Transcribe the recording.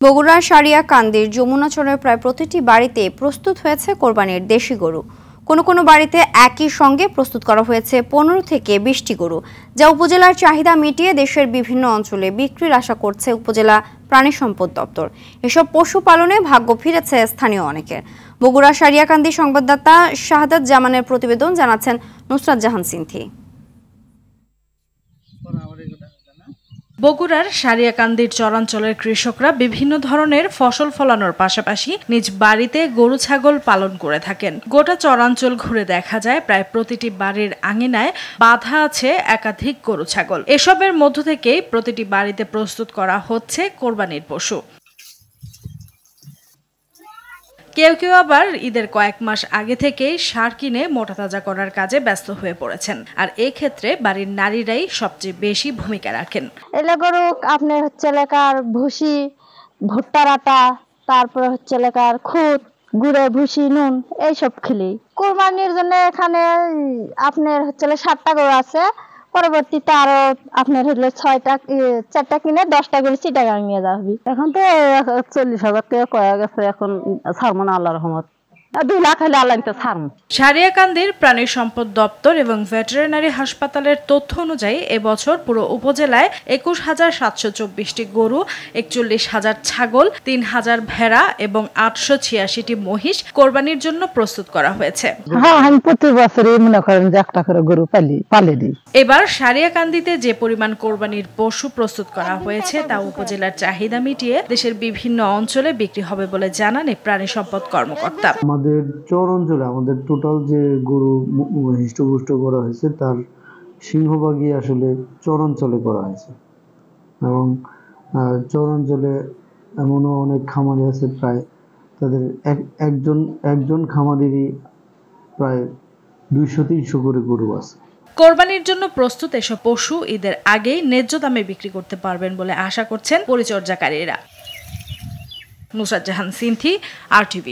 বগুড়ার সারিয়াকান্দির যমুনাচরের প্রায় প্রতিটি বাড়িতে প্রস্তুত হয়েছে কোরবানির দেশি গরু। কোনো বাড়িতে একই সঙ্গে প্রস্তুত করা হয়েছে 15 থেকে 20টি গরু, যা উপজেলার চাহিদা মিটিয়ে দেশের বিভিন্ন অঞ্চলে বিক্রির আশা করছে উপজেলা প্রাণী সম্পদ দপ্তর। এসব পশু পালনে ভাগ্য ফিরেছে স্থানীয় অনেকের। বগুড়া সারিয়াকান্দি সংবাদদাতা শাহাদাত জামানের প্রতিবেদন, জানাচ্ছেন নুসরাত জাহান সিনথি। বগুড়ার সারিয়াকান্দির চরাঞ্চলের কৃষকরা বিভিন্ন ধরনের ফসল ফলানোর পাশাপাশি নিজ বাড়িতে গরু ছাগল পালন করে থাকেন। গোটা চরাঞ্চল ঘুরে দেখা যায় প্রায় প্রতিটি বাড়ির আঙিনায় বাঁধা আছে একাধিক গরু ছাগল। এসবের মধ্য থেকেই প্রতিটি বাড়িতে প্রস্তুত করা হচ্ছে কোরবানির পশু। কেউ আবার ঈদের কয়েক মাস আগে থেকেই ষাঁড় কিনে মোটা তাজা করার কাজে ব্যস্ত হয়ে পড়েছেন। আর এই ক্ষেত্রে বাড়ির নারীরাই সবচেয়ে বেশি ভূমিকা রাখেন। এলে গরু আপনার হচ্ছে এলাকার ভুসি, ভুট্টার আটা, তারপর হচ্ছে এলাকার খুদ, গুড়ে ভুসি, নুন এইসব খেলি। কোরবানির জন্য এখানে আপনার হচ্ছে 7টা গরু আছে। পরবর্তীতে আরো আপনার হলো 4টা কিনে 10টা করে চিটাগাং নিয়ে যাবি। এখন তো 40,000 টাকা কয়া গেছে, এখন ছাড়বো না আল্লাহর রহমত। 2 লাখ হলে আল্লাহ ছাড়বো। সারিয়াকান্দির প্রাণী সম্পদ দপ্তর এবং ভেটেরিনারি হাসপাতালের তথ্য অনুযায়ী এবছর পুরো উপজেলায় 21,724টি গরু, 41,000 ছাগল, 3,000 ভেড়া এবং 886টি মহিষ কোরবানির জন্য প্রস্তুত করা হয়েছে। আমি প্রতি বছরই মনে করেন যে একটা করে গরু পালে দিই। এবার সারিয়াকান্দিতে যে পরিমাণ কোরবানির পশু প্রস্তুত করা হয়েছে তা উপজেলার চাহিদা মিটিয়ে দেশের বিভিন্ন অঞ্চলে বিক্রি হবে বলে জানান প্রাণী সম্পদ কর্মকর্তা। আমাদের চর অঞ্চলে আমাদের টোটাল যে গরু হৃষ্টপুষ্ট করা হয়েছে তার সিংহভাগই আসলে চর অঞ্চলে করা হয়েছে, এবং চর অঞ্চলে এমনও অনেক খামারি আছে, প্রায় তাদের একজন খামারেরই প্রায় 200-300 করে গরু আছে। কোরবানির জন্য প্রস্তুত এসব পশু ঈদের আগেই ন্যায্য দামে বিক্রি করতে পারবেন বলে আশা করছেন পরিচর্যাকারীরা। নুসরাত জাহান সিনথি, RTV।